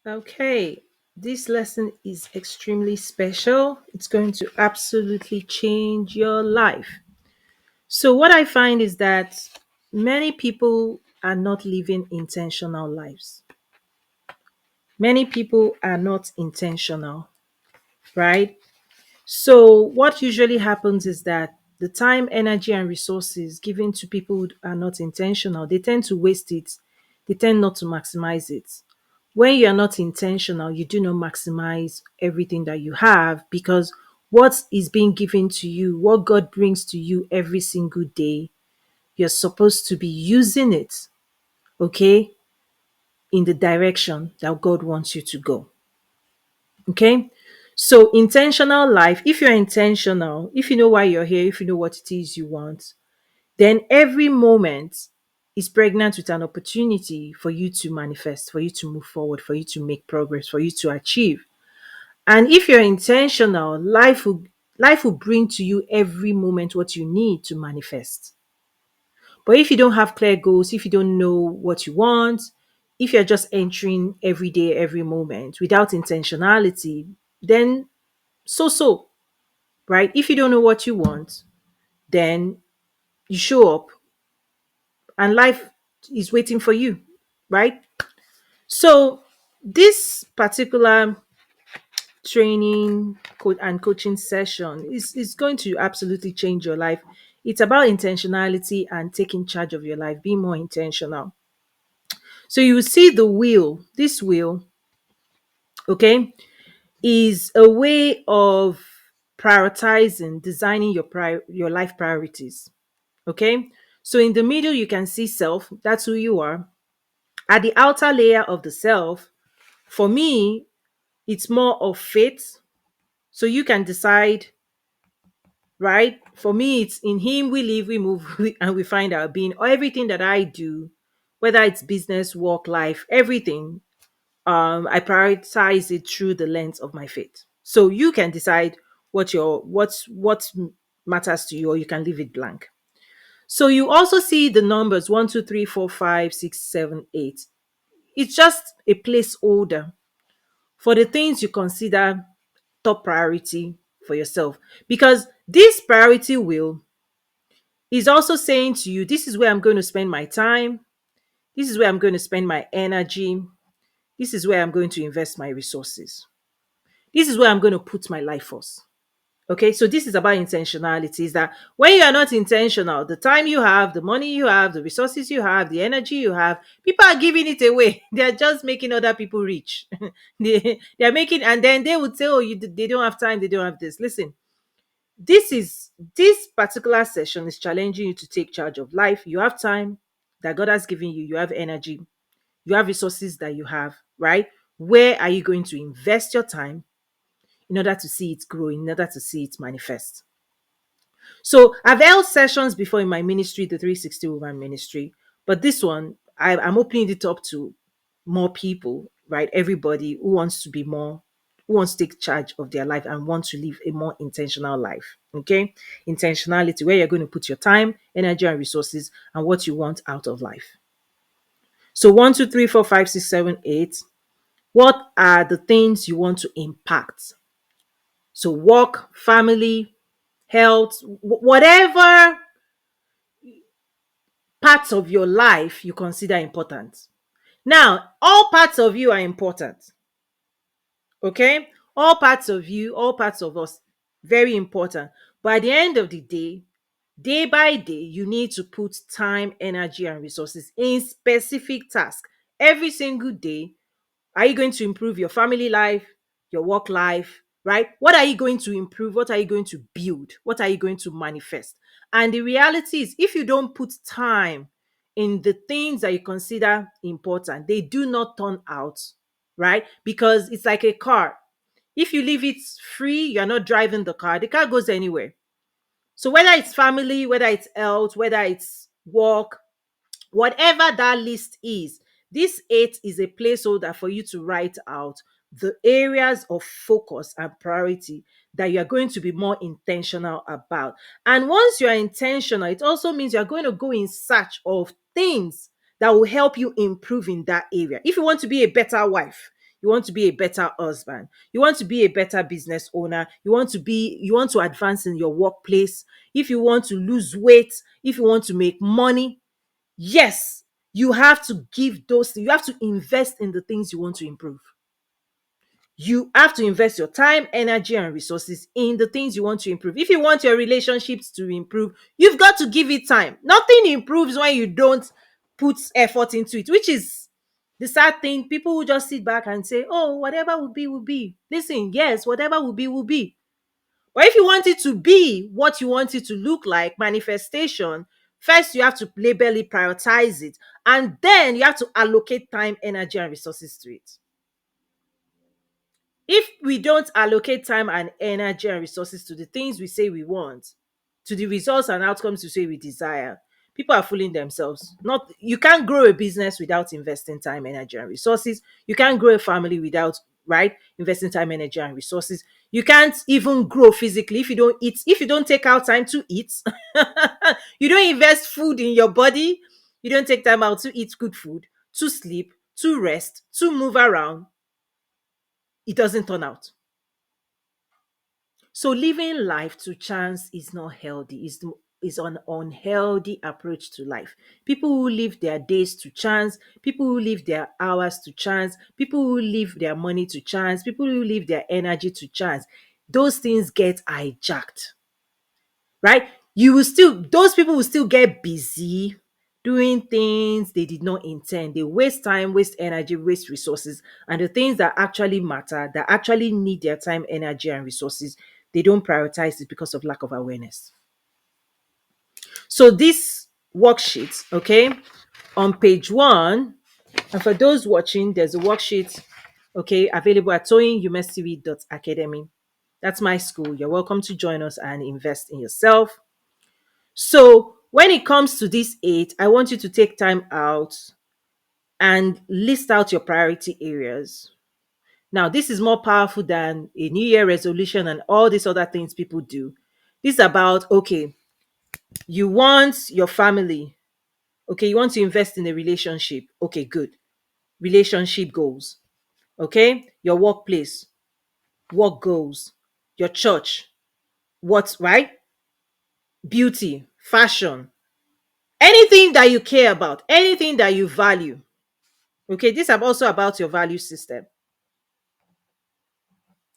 Okay, this lesson is extremely special. It's going to absolutely change your life. So, what I find is that many people are not living intentional lives. Many people are not intentional, right? So, what usually happens is that the time, energy, and resources given to people who are not intentional, they tend to waste it. They tend not to maximize it. When you are not intentional, you do not maximize everything that you have because what is being given to you, what God brings to you every single day, you're supposed to be using it, okay, in the direction that God wants you to go. Okay. So, intentional life, if you're intentional, if you know why you're here, if you know what it is you want, then every moment is pregnant with an opportunity for you to manifest, for you to move forward, for you to make progress, for you to achieve. And if you're intentional, life will bring to you every moment what you need to manifest. But if you don't have clear goals, if you don't know what you want, if you're just entering every day, every moment without intentionality, then so, right? If you don't know what you want, then you show up and life is waiting for you, right? So, this particular and coaching session is going to absolutely change your life. It's about intentionality and taking charge of your life, being more intentional. So, you will see the wheel, this wheel, okay, is a way of prioritizing, designing your life priorities. Okay. So in the middle, you can see self. That's who you are. At the outer layer of the self, for me, it's more of faith. So you can decide, right? For me, it's in Him we live, we move, and we find our being. Or everything that I do, whether it's business, work, life, everything, I prioritize it through the lens of my faith. So you can decide what matters to you, or you can leave it blank. So you also see the numbers 1, 2, 3, 4, 5, 6, 7, 8. It's just a placeholder for the things you consider top priority for yourself. Because this priority wheel is also saying to you, this is where I'm going to spend my time. This is where I'm going to spend my energy. This is where I'm going to invest my resources. This is where I'm going to put my life first. Okay, so this is about intentionality. Is that when you are not intentional, the time you have, the money you have, the resources you have, the energy you have, people are giving it away. They are just making other people rich. They are making, and then they would say, "Oh, they don't have time. They don't have this." Listen, this particular session is challenging you to take charge of life. You have time that God has given you. You have energy. You have resources that you have. Right? Where are you going to invest your time in order to see it grow? In order to see it manifest? So I've held sessions before in my ministry, the 360 Woman Ministry, but this one, I'm opening it up to more people, right? Everybody who wants to be more, who wants to take charge of their life and want to live a more intentional life. Okay. Intentionality, where you're going to put your time, energy, and resources and what you want out of life. So 1, 2, 3, 4, 5, 6, 7, 8. What are the things you want to impact? So work, family, health, whatever parts of your life you consider important. Now, all parts of you are important. Okay? All parts of you, all parts of us, very important. But at the end of the day by day, you need to put time, energy, and resources in specific tasks every single day. Are you going to improve your family life, your work life, right? What are you going to improve? What are you going to build? What are you going to manifest? And the reality is, if you don't put time in the things that you consider important, they do not turn out, right? Because it's like a car. If you leave it free, you're not driving the car goes anywhere. So whether it's family, whether it's health, whether it's work, whatever that list is, this 8 is a placeholder for you to write out the areas of focus and priority that you are going to be more intentional about. And once you are intentional, it also means you are going to go in search of things that will help you improve in that area. If you want to be a better wife, You want to be a better husband. You want to be a better business owner. You want to advance in your workplace. If you want to lose weight, if you want to make money, yes, you have to give those, you have to invest in the things you want to improve. You have to invest your time, energy, and resources in the things you want to improve. If you want your relationships to improve, you've got to give it time. Nothing improves when you don't put effort into it, which is the sad thing. People will just sit back and say, oh, whatever will be, will be. Listen, yes, whatever will be, will be. But if you want it to be what you want it to look like, manifestation, first you have to label it, prioritize it, and then you have to allocate time, energy, and resources to it. If we don't allocate time and energy and resources to the things we say we want, to the results and outcomes we say we desire, people are fooling themselves. Not, you can't grow a business without investing time, energy, and resources. You can't grow a family without, right, investing time, energy, and resources. You can't even grow physically if you don't eat, if you don't take out time to eat. You don't invest food in your body. You don't take time out to eat good food, to sleep, to rest, to move around. It doesn't turn out. So living life to chance is not healthy. Is an unhealthy approach to life. People who live their days to chance, people who live their hours to chance, people who live their money to chance, people who live their energy to chance, those things get hijacked, right? You will still, those people will still get busy doing things they did not intend. They waste time, waste energy, waste resources, and the things that actually matter, that actually need their time, energy, and resources, they don't prioritize it because of lack of awareness. So this worksheet, okay, on page 1, and for those watching, there's a worksheet, okay, available at toyinumesiri.academy. That's my school. You're welcome to join us and invest in yourself. So when it comes to this 8, I want you to take time out and list out your priority areas. Now, this is more powerful than a New Year resolution and all these other things people do. This is about, okay, you want your family. Okay, you want to invest in a relationship. Okay, good. Relationship goals. Okay, your workplace, work goals, your church, what's right? Beauty, fashion, anything that you care about, anything that you value. Okay, this is also about your value system.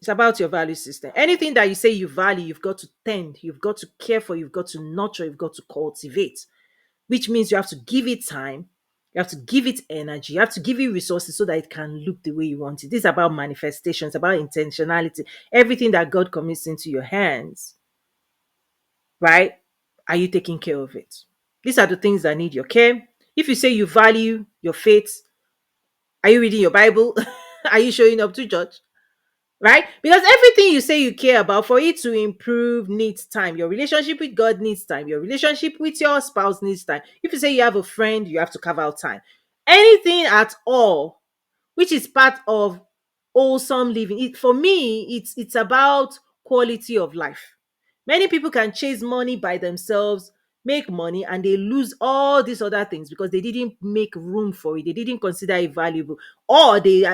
It's about your value system. Anything that you say you value, you've got to tend, you've got to care for, you've got to nurture, you've got to cultivate, which means you have to give it time, you have to give it energy, you have to give it resources so that it can look the way you want it. This is about manifestation, it's about intentionality. Everything that God commits into your hands, right? Are you taking care of it? These are the things that need your care. If you say you value your faith, are you reading your Bible? Are you showing up to church? Right? Because everything you say you care about, for it to improve, needs time. Your relationship with God needs time. Your relationship with your spouse needs time. If you say you have a friend, you have to carve out time. Anything at all which is part of wholesome living. For me, it's about quality of life. Many people can chase money by themselves, make money, and they lose all these other things because they didn't make room for it. They didn't consider it valuable, or they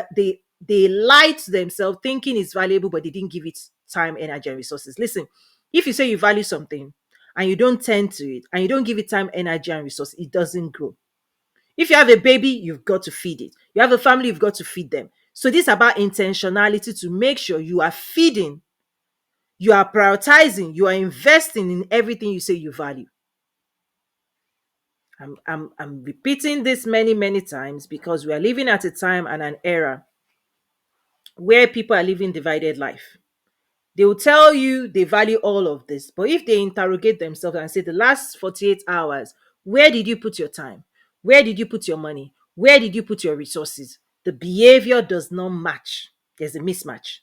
lied to themselves thinking it's valuable, but they didn't give it time, energy, and resources. Listen, if you say you value something and you don't tend to it and you don't give it time, energy, and resources, it doesn't grow. If you have a baby, you've got to feed it. You have a family, you've got to feed them. So this is about intentionality to make sure you are feeding, you are prioritizing, you are investing in everything you say you value. I'm repeating this many, many times because we are living at a time and an era where people are living divided life. They will tell you they value all of this, but if they interrogate themselves and say the last 48 hours, where did you put your time? Where did you put your money? Where did you put your resources? The behavior does not match. There's a mismatch.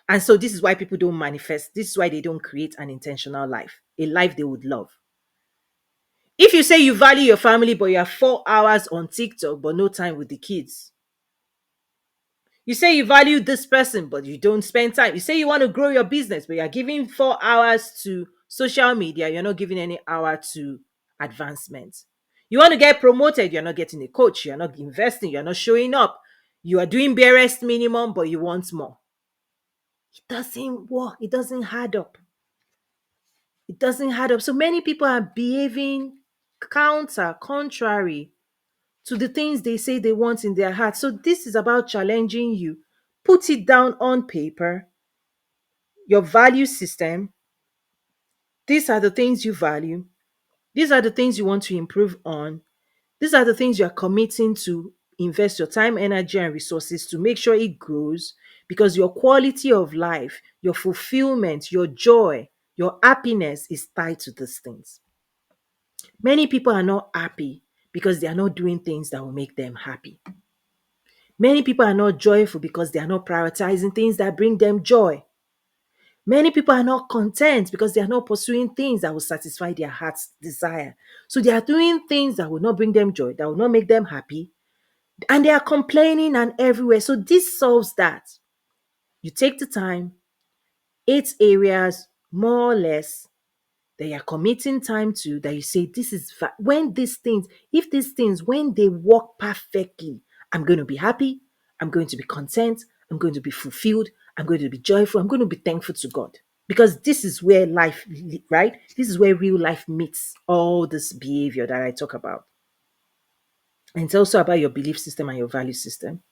And so this is why people don't manifest. This is why they don't create an intentional life, a life they would love. If you say you value your family, but you have 4 hours on TikTok, but no time with the kids, you say you value this person, but you don't spend time. You say you want to grow your business, but you're giving 4 hours to social media. You're not giving any hour to advancement. You want to get promoted. You're not getting a coach. You're not investing. You're not showing up. You are doing barest minimum, but you want more. It doesn't work. It doesn't add up. It doesn't add up. So many people are behaving contrary to the things they say they want in their heart. So this is about challenging you. Put it down on paper, your value system. These are the things you value. These are the things you want to improve on. These are the things you are committing to invest your time, energy, and resources to make sure it grows, because your quality of life, your fulfillment, your joy, your happiness is tied to these things. Many people are not happy because they are not doing things that will make them happy. Many people are not joyful because they are not prioritizing things that bring them joy. Many people are not content because they are not pursuing things that will satisfy their heart's desire. So they are doing things that will not bring them joy, that will not make them happy, and they are complaining and everywhere. So this solves that. You take the time, 8 areas more or less that you're committing time to, that you say, this is when these things, if these things, when they work perfectly, I'm going to be happy, I'm going to be content, I'm going to be fulfilled, I'm going to be joyful, I'm going to be thankful to God. Because this is where life, right? This is where real life meets all this behavior that I talk about. And it's also about your belief system and your value system.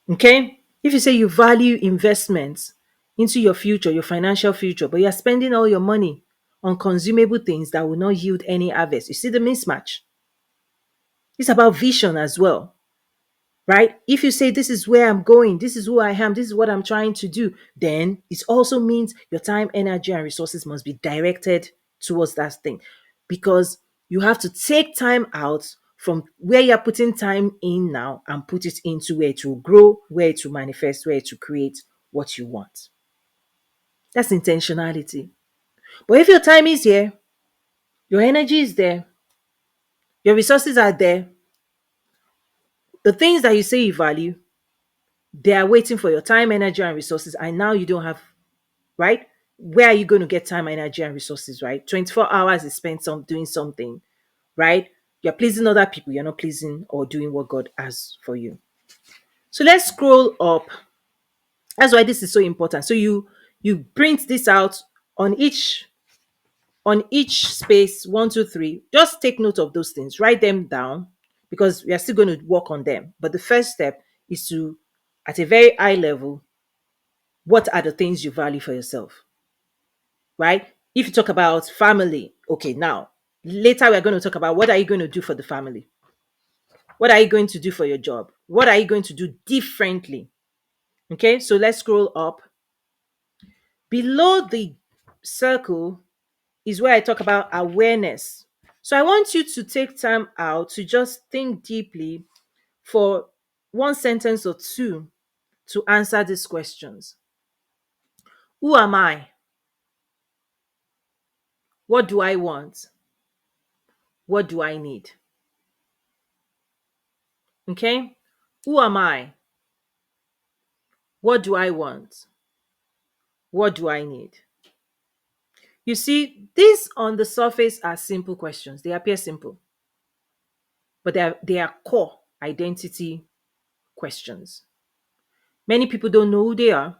Okay? If you say you value investments into your future, your financial future, but you're spending all your money on consumable things that will not yield any harvest, you see the mismatch. It's about vision as well, right? If you say, this is where I'm going, this is who I am, this is what I'm trying to do, then it also means your time, energy, and resources must be directed towards that thing, because you have to take time out from where you're putting time in now and put it into where it will grow, where it will manifest, where it will create what you want. That's intentionality. But if your time is here, your energy is there, your resources are there, the things that you say you value, they are waiting for your time, energy, and resources, and now you don't have, right? Where are you going to get time, energy, and resources, right? 24 hours is spent doing something, right? You're pleasing other people, you're not pleasing or doing what God has for you. So let's scroll up. That's why this is so important. So you print this out on each space, 1, 2, 3. Just take note of those things, write them down, because we are still going to work on them. But the first step is to, at a very high level, what are the things you value for yourself, right? If you talk about family, okay, now later we're going to talk about what are you going to do for the family? What are you going to do for your job? What are you going to do differently? Okay, so let's scroll up. Below the circle is where I talk about awareness. So I want you to take time out to just think deeply for one sentence or two to answer these questions. Who am I? What do I want? What do I need? Okay? Who am I? What do I want? What do I need? You see, these on the surface are simple questions. They appear simple, but they are core identity questions. Many people don't know who they are.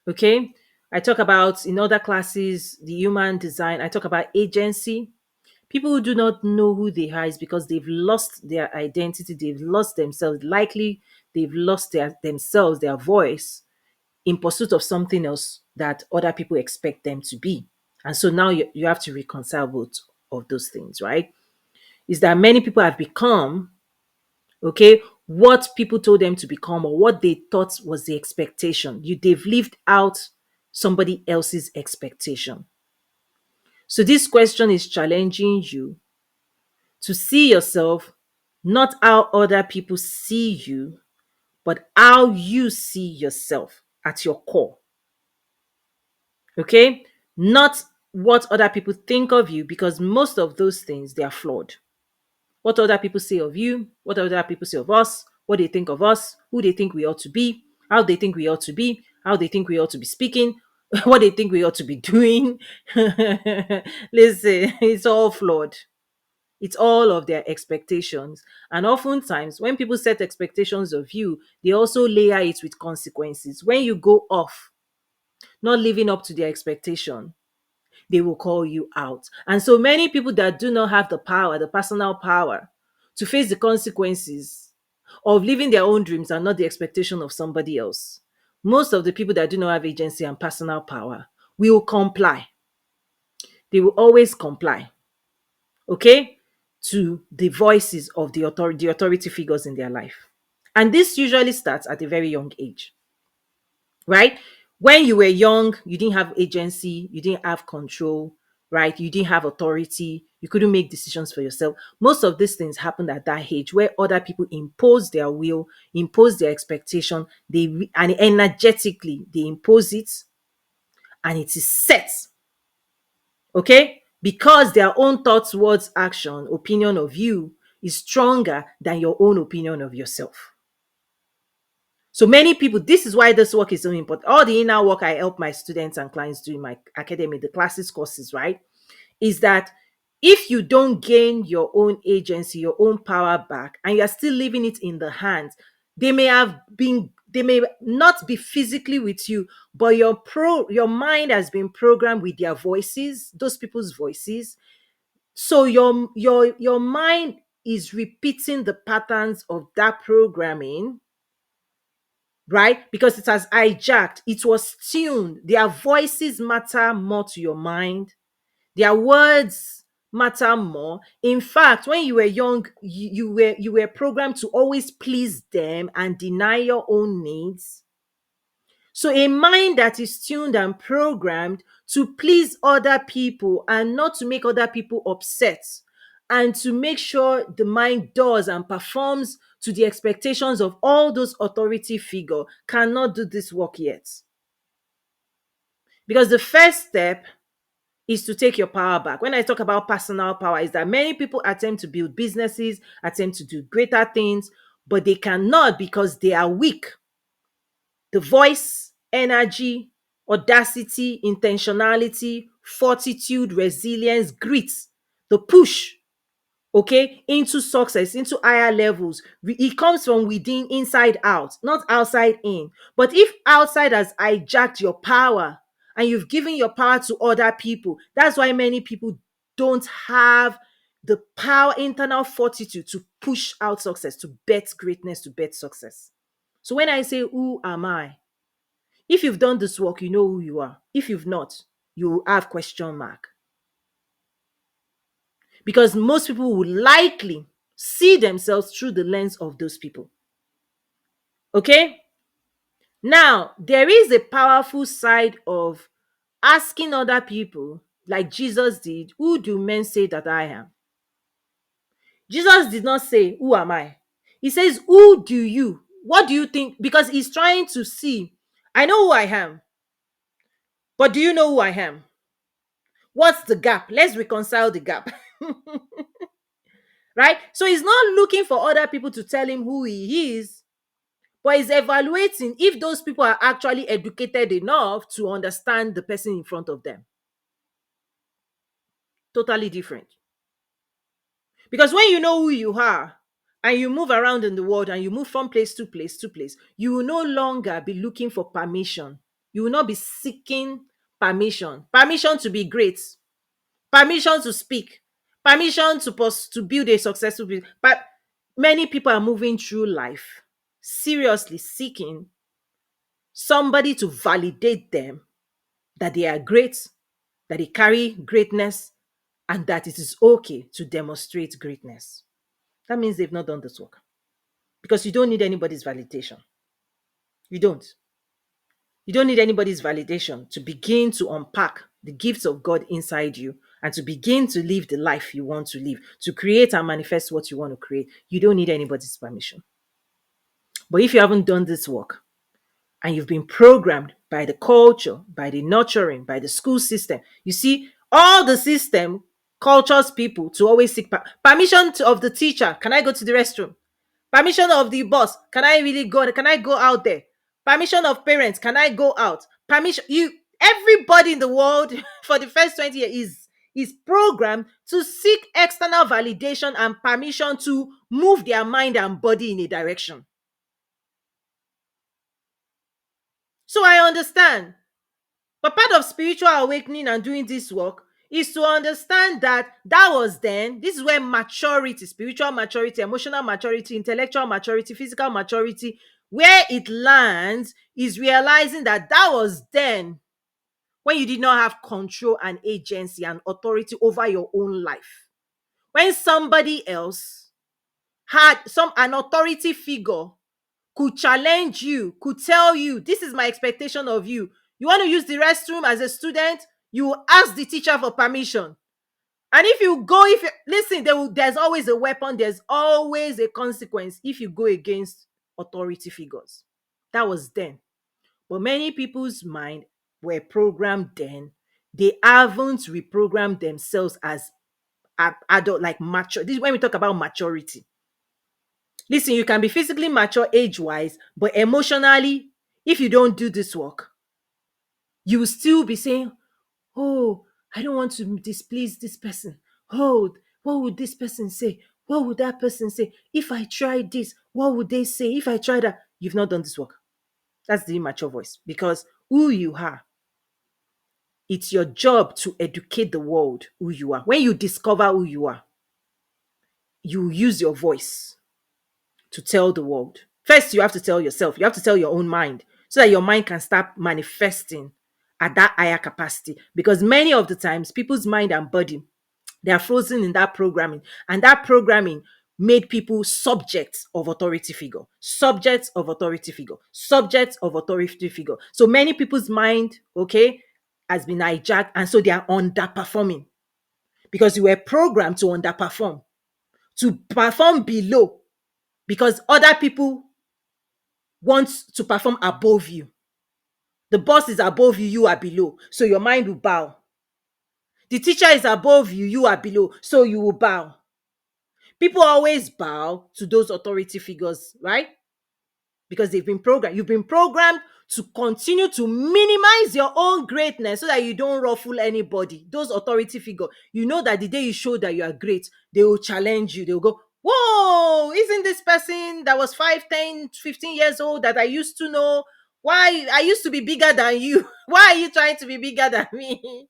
Okay? I talk about in other classes the human design. I talk about agency. People who do not know who they are is because they've lost their identity, they've lost themselves. Likely they've lost themselves, their voice, in pursuit of something else that other people expect them to be. And so now you have to reconcile both of those things, right? Is that many people have become, okay, what people told them to become or what they thought was the expectation. They've lived out somebody else's expectation. So this question is challenging you to see yourself not how other people see you, but how you see yourself at your core. Okay? Not what other people think of you, because most of those things, they are flawed. What other people say of you, what other people say of us, what they think of us, who they think we ought to be, how they think we ought to be, how they think we ought to be speaking, what they think we ought to be doing. Listen, it's all flawed. It's all of their expectations. And oftentimes, when people set expectations of you, they also layer it with consequences. When you go off, not living up to their expectation, they will call you out. And so many people that do not have the power, the personal power to face the consequences of living their own dreams and not the expectation of somebody else. Most of the people that do not have agency and personal power will comply. They will always comply, okay, to the voices of the authority figures in their life. And this usually starts at a very young age, right? When you were young, you didn't have agency, you didn't have control, right? You didn't have authority, you couldn't make decisions for yourself. Most of these things happened at that age where other people impose their will, impose their expectation, and energetically they impose it, and it is set, okay? Because their own thoughts, words, action, opinion of you is stronger than your own opinion of yourself. So many people, this is why this work is so important. All the inner work I help my students and clients do in my academy, the classes, courses, right? Is that if you don't gain your own agency, your own power back, and you're still leaving it in the hands, they may not be physically with you, but your mind has been programmed with their voices, those people's voices. So your mind is repeating the patterns of that programming, right? Because it has hijacked, it was tuned. Their voices matter more to your mind, their words matter more. In fact, when you were young, you were programmed to always please them and deny your own needs. So a mind that is tuned and programmed to please other people and not to make other people upset, and to make sure the mind does and performs to the expectations of all those authority figure, cannot do this work yet. Because the first step is to take your power back. When I talk about personal power, is that many people attempt to build businesses, attempt to do greater things, but they cannot because they are weak. The voice, energy, audacity, intentionality, fortitude, resilience, grit, the push, okay, into success, into higher levels. It comes from within, inside out, not outside in. But if outside has hijacked your power and you've given your power to other people, that's why many people don't have the power, internal fortitude to push out success, to bet greatness, to bet success. So when I say, who am I? If you've done this work, you know who you are. If you've not, you have question mark. Because most people will likely see themselves through the lens of those people. Okay? Now, there is a powerful side of asking other people, like Jesus did, who do men say that I am? Jesus did not say, who am I? He says, who do you? What do you think? Because he's trying to see, I know who I am, but do you know who I am? What's the gap? Let's reconcile the gap. Right? So he's not looking for other people to tell him who he is, but he's evaluating if those people are actually educated enough to understand the person in front of them. Totally different. Because when you know who you are and you move around in the world and you move from place to place to place, you will no longer be looking for permission. You will not be seeking permission. Permission to be great, permission to speak, permission to build a successful business. But many people are moving through life seriously seeking somebody to validate them that they are great, that they carry greatness, and that it is okay to demonstrate greatness. That means they've not done this work, because you don't need anybody's validation. You don't. You don't need anybody's validation to begin to unpack the gifts of God inside you and to begin to live the life you want to live, to create and manifest what you want to create. You don't need anybody's permission. But if you haven't done this work and you've been programmed by the culture, by the nurturing, by the school system, you see, all the system cultures people to always seek permission of the teacher. Can I go to the restroom? Permission of the boss. Can I really go? Can I go out there? Permission of parents. Can I go out? Permission. Everybody in the world for the first 20 years is programmed to seek external validation and permission to move their mind and body in a direction. So I understand. But part of spiritual awakening and doing this work is to understand that that was then. This is where maturity, spiritual maturity, emotional maturity, intellectual maturity, physical maturity, where it lands is realizing that that was then when you did not have control and agency and authority over your own life. When somebody else had an authority figure could challenge you, could tell you, this is my expectation of you. You want to use the restroom as a student, you ask the teacher for permission. And if you go, if you listen, there's always a weapon, there's always a consequence if you go against authority figures. That was then. But many people's mind were programmed then. They haven't reprogrammed themselves as adult, like mature. This is when we talk about maturity. Listen, you can be physically mature age-wise, but emotionally, if you don't do this work, you will still be saying, oh, I don't want to displease this person. Oh, what would this person say? What would that person say? If I try this, what would they say? If I try that, you've not done this work. That's the immature voice. Because who you are, it's your job to educate the world who you are. When you discover who you are, you use your voice to tell the world. First, you have to tell yourself, you have to tell your own mind so that your mind can start manifesting at that higher capacity. Because many of the times, people's mind and body, they are frozen in that programming. And that programming made people subjects of authority figure, subjects of authority figure, subjects of authority figure. So many people's mind, okay, has been hijacked. And so they are underperforming because you were programmed to underperform, to perform below because other people want to perform above you. The boss is above you, you are below. So your mind will bow. The teacher is above you, you are below. So you will bow. People always bow to those authority figures, right? Because they've been programmed. You've been programmed to continue to minimize your own greatness so that you don't ruffle anybody. Those authority figure, you know that the day you show that you are great, they will challenge you. They will go, whoa, isn't this person that was 5, 10, 15 years old that I used to know? Why? I used to be bigger than you. Why are you trying to be bigger than me?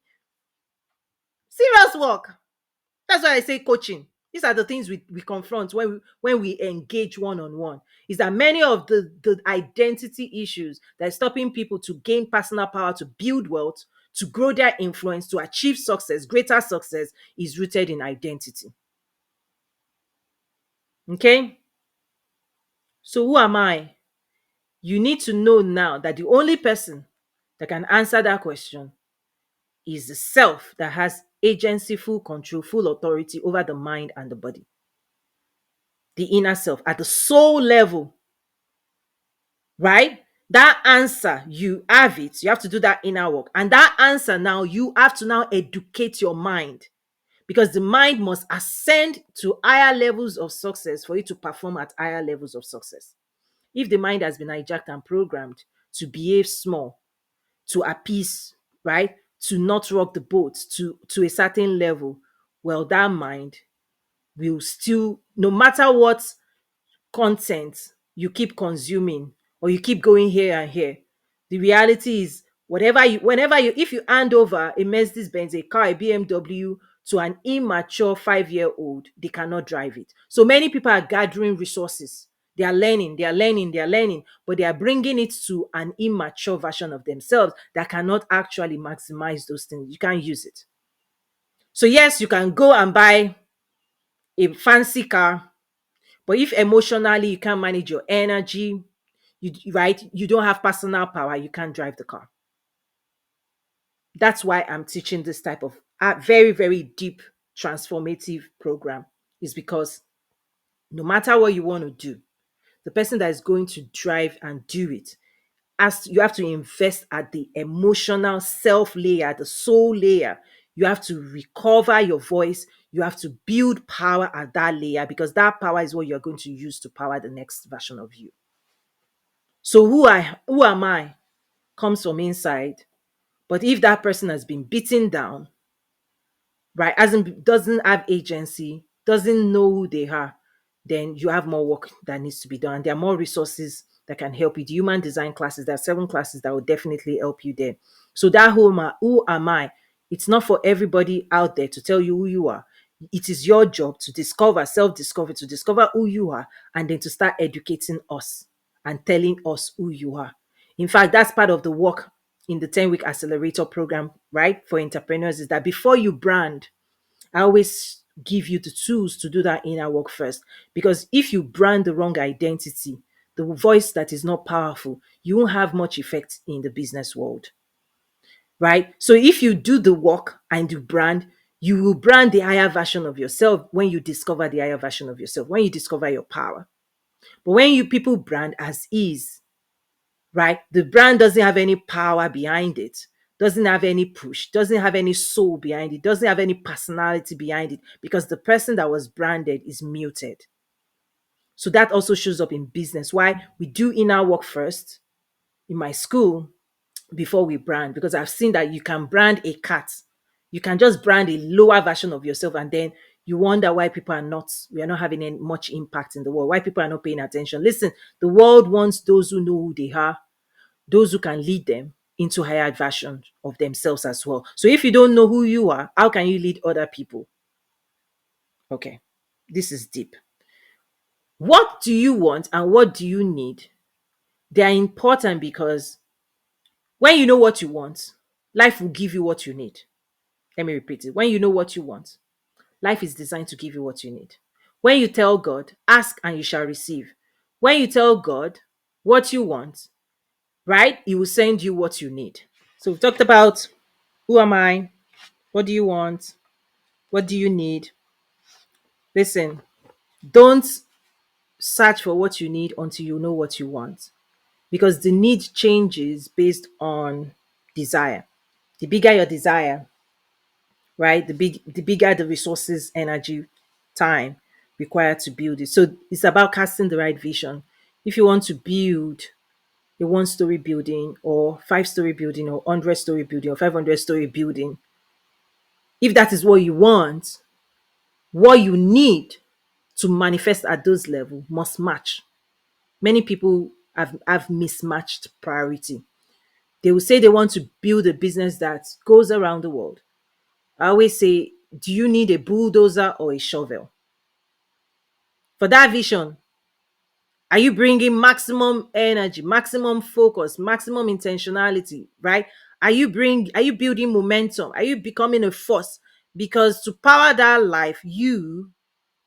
Serious work. That's why I say coaching. These are the things we confront when we engage one-on-one. Is that many of the identity issues that are stopping people to gain personal power, to build wealth, to grow their influence, to achieve success, greater success, is rooted in identity. Okay? So who am I? You need to know now that the only person that can answer that question is the self that has agency, full control, full authority over the mind and the body. The inner self at the soul level, right? That answer, you have it. You have to do that inner work. And that answer now, you have to now educate your mind because the mind must ascend to higher levels of success for it to perform at higher levels of success. If the mind has been hijacked and programmed to behave small, to appease, right? To not rock the boat to a certain level, well, that mind will still, no matter what content you keep consuming or you keep going here and here, the reality is whenever you if you hand over a Mercedes Benz, a car, a BMW to an immature 5-year-old, they cannot drive it. So many people are gathering resources. They are learning, but they are bringing it to an immature version of themselves that cannot actually maximize those things. You can't use it. So yes, you can go and buy a fancy car, but if emotionally you can't manage your energy, you don't have personal power, you can't drive the car. That's why I'm teaching this type of very, very deep transformative program, is because no matter what you want to do, the person that is going to drive and do it, you have to invest at the emotional self layer, the soul layer. You have to recover your voice. You have to build power at that layer because that power is what you're going to use to power the next version of you. So who am I comes from inside. But if that person has been beaten down, right? As in doesn't have agency, doesn't know who they are, then you have more work that needs to be done. There are more resources that can help you. The human design classes, there are 7 classes that will definitely help you there. So that who am I? It's not for everybody out there to tell you who you are. It is your job to discover, self-discover, to discover who you are, and then to start educating us and telling us who you are. In fact, that's part of the work in the 10-week accelerator program, right? For entrepreneurs, is that before you brand, I always give you the tools to do that inner work first. Because if you brand the wrong identity, the voice that is not powerful, you won't have much effect in the business world, right? So if you do the work and you brand, you will brand the higher version of yourself when you discover the higher version of yourself, when you discover your power. But when you people brand as is, right? The brand doesn't have any power behind it, doesn't have any push, doesn't have any soul behind it, doesn't have any personality behind it, because the person that was branded is muted. So that also shows up in business. Why we do inner work first in my school before we brand, because I've seen that you can brand a cat. You can just brand a lower version of yourself, and then you wonder why we are not having any much impact in the world, why people are not paying attention. Listen, the world wants those who know who they are, those who can lead them into higher versions of themselves as well. So if you don't know who you are, how can you lead other people? Okay, this is deep. What do you want and what do you need? They are important because when you know what you want, life will give you what you need. Let me repeat it. When you know what you want, life is designed to give you what you need. When you tell God, ask and you shall receive. When you tell God what you want, right, He will send you what you need. So we've talked about who am I? What do you want? What do you need? Listen, don't search for what you need until you know what you want, because the need changes based on desire. The bigger your desire, right? The bigger the resources, energy, time required to build it. So it's about casting the right vision. If you want to build a 1 story building or 5 story building or 100 story building or 500 story building, if that is what you want, what you need to manifest at those levels must match. Many people have mismatched priority. They will say they want to build a business that goes around the world. I always say, do you need a bulldozer or a shovel? For that vision, are you bringing maximum energy, maximum focus, maximum intentionality, right? Are you building momentum? Are you becoming a force? Because to power that life, you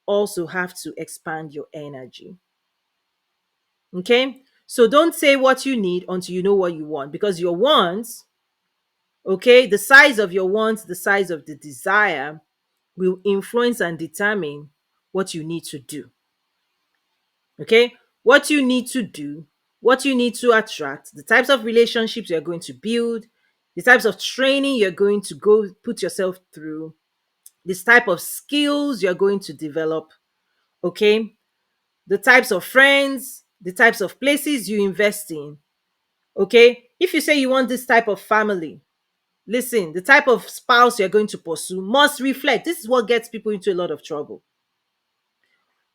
also have to expand your energy. Okay? So don't say what you need until you know what you want, because your wants, okay, the size of your wants, the size of the desire will influence and determine what you need to do. Okay? What you need to do, what you need to attract, the types of relationships you're going to build, the types of training you're going to go put yourself through, this type of skills you're going to develop, okay? The types of friends, the types of places you invest in, okay? If you say you want this type of family, listen, the type of spouse you're going to pursue must reflect. This is what gets people into a lot of trouble.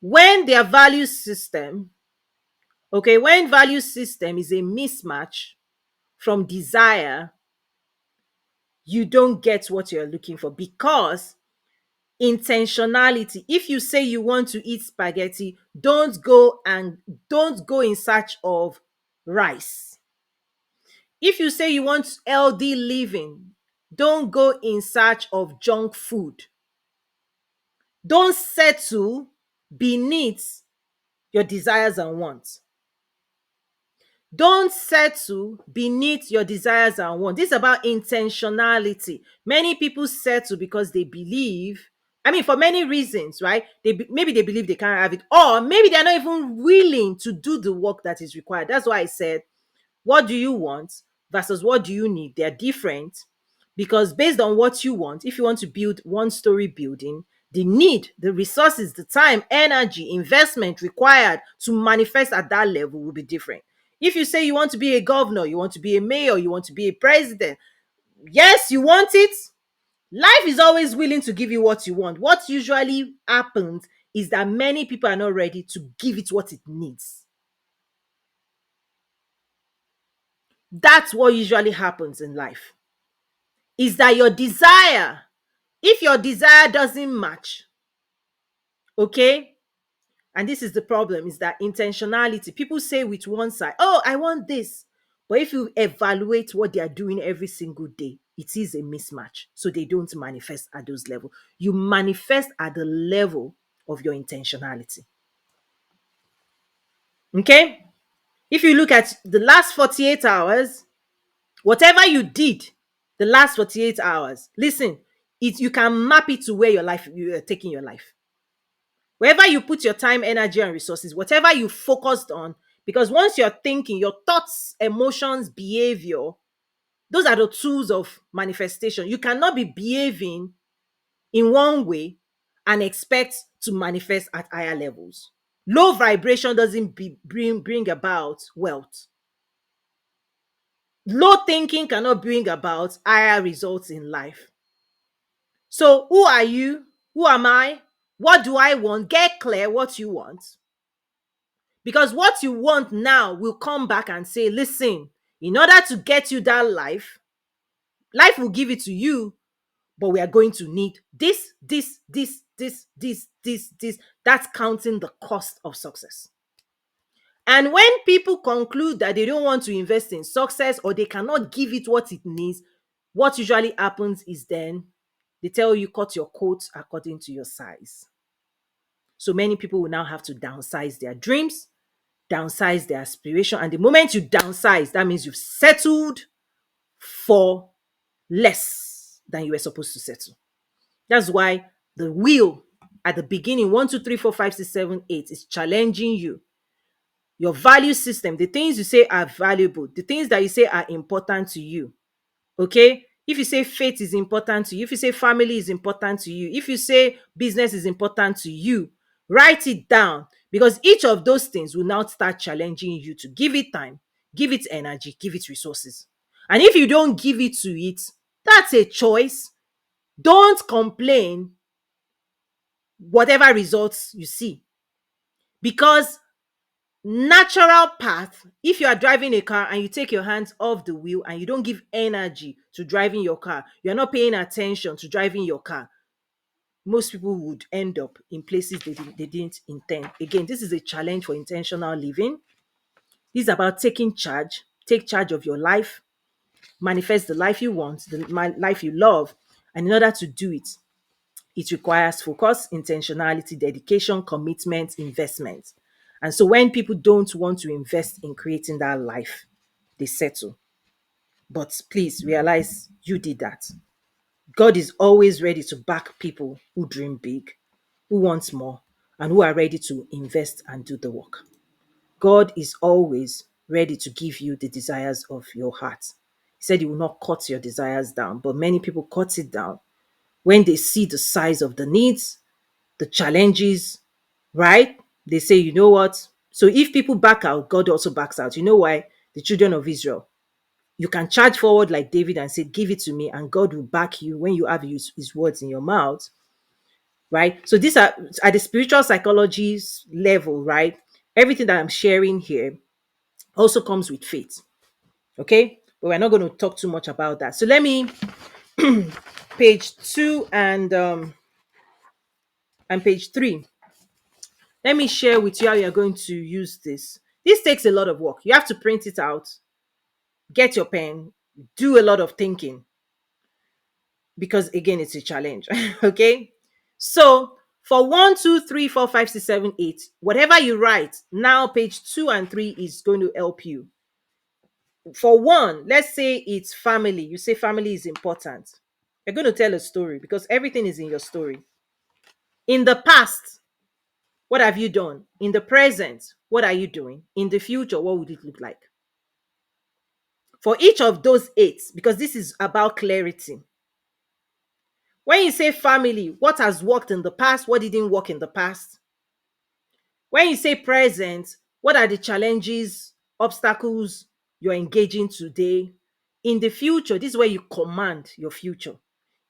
When their value system, okay, when value system is a mismatch from desire, you don't get what you're looking for, because intentionality, if you say you want to eat spaghetti, don't go in search of rice. If you say you want healthy living, don't go in search of junk food. Don't settle beneath your desires and wants. Don't settle beneath your desires and wants. This is about intentionality. Many people settle because they believe, I mean, for many reasons, right? Maybe they believe they can't have it, or maybe they're not even willing to do the work that is required. That's why I said, what do you want versus what do you need? They're different, because based on what you want, if you want to build 1 story building, the need, the resources, the time, energy, investment required to manifest at that level will be different. If you say you want to be a governor, you want to be a mayor, you want to be a president, yes, you want it. Life is always willing to give you what you want. What usually happens is that many people are not ready to give it what it needs. That's what usually happens in life. Is that your desire, if your desire doesn't match, okay? And this is the problem, is that intentionality. People say with one side, oh, I want this. But if you evaluate what they are doing every single day, it is a mismatch. So they don't manifest at those levels. You manifest at the level of your intentionality. Okay? If you look at the last 48 hours, whatever you did the last 48 hours, listen, you can map it to where you are taking your life. Wherever you put your time, energy, and resources, whatever you focused on, because once you're thinking, your thoughts, emotions, behavior, those are the tools of manifestation. You cannot be behaving in one way and expect to manifest at higher levels. Low vibration doesn't bring about wealth. Low thinking cannot bring about higher results in life. So, who are you? Who am I? What do I want? Get clear what you want. Because what you want now will come back and say, listen, in order to get you that life will give it to you, but we are going to need this. That's counting the cost of success. And when people conclude that they don't want to invest in success or they cannot give it what it needs, what usually happens is then they tell you cut your coat according to your size. So many people will now have to downsize their dreams, downsize their aspiration. And the moment you downsize, that means you've settled for less than you were supposed to settle. That's why the wheel at the beginning, 1, 2, 3, 4, 5, 6, 7, 8, is challenging you. Your value system, the things you say are valuable, the things that you say are important to you. Okay? If you say faith is important to you, if you say family is important to you, if you say business is important to you, write it down, because each of those things will now start challenging you to give it time, give it energy, give it resources. And if you don't give it to it, that's a choice. Don't complain whatever results you see, because natural path, if you are driving a car and you take your hands off the wheel and you don't give energy to driving your car, you're not paying attention to driving your car, most people would end up in places they didn't intend. Again, this is a challenge for intentional living. This is about taking charge. Take charge of your life, manifest the life you want, life you love. And in order to do it, it requires focus, intentionality, dedication, commitment, investment. And so when people don't want to invest in creating that life, they settle. But please realize you did that. God is always ready to back people who dream big, who want more, and who are ready to invest and do the work. God is always ready to give you the desires of your heart. He said he will not cut your desires down, but many people cut it down when they see the size of the needs, the challenges, right? They say, you know what? So if people back out, God also backs out. You know why? The children of Israel, you can charge forward like David and say, give it to me, and God will back you when you have his words in your mouth, right? So these are at the spiritual psychology's level, right? Everything that I'm sharing here also comes with faith, okay? But we're not going to talk too much about that. So let me page 2 and page 3. Let me share with you how you're going to use this. This takes a lot of work. You have to print it out, get your pen, do a lot of thinking, because again, it's a challenge. Okay. So for 1, 2, 3, 4, 5, 6, 7, 8, whatever you write, now page 2 and 3 is going to help you. For 1, let's say it's family. You say family is important. You're going to tell a story because everything is in your story. In the past, what have you done? In the present, what are you doing? In the future, what would it look like? For each of those 8, because this is about clarity. When you say family, what has worked in the past? What didn't work in the past? When you say present, what are the challenges, obstacles you're engaging today? In the future, this is where you command your future.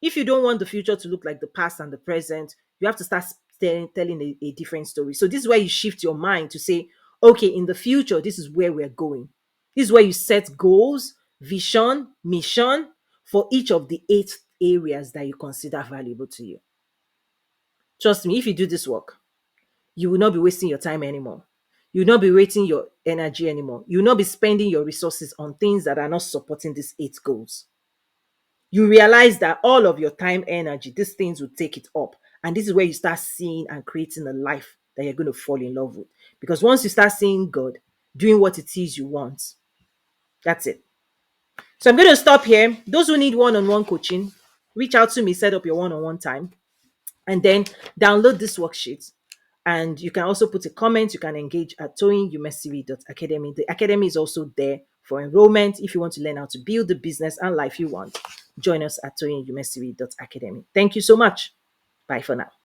If you don't want the future to look like the past and the present, you have to start telling a different story. So this is where you shift your mind to say, okay, in the future, this is where we're going. This is where you set goals, vision, mission for each of the 8 areas that you consider valuable to you. Trust me, if you do this work, you will not be wasting your time anymore. You will not be wasting your energy anymore. You will not be spending your resources on things that are not supporting these 8 goals. You realize that all of your time, energy, these things will take it up. And this is where you start seeing and creating a life that you're going to fall in love with. Because once you start seeing God doing what it is you want, that's it. So I'm going to stop here. Those who need one-on-one coaching, reach out to me, set up your one-on-one time, and then download this worksheet. And you can also put a comment. You can engage at toyinumesiri.academy. The academy is also there for enrollment. If you want to learn how to build the business and life you want, join us at toyinumesiri.academy. Thank you so much. Bye for now.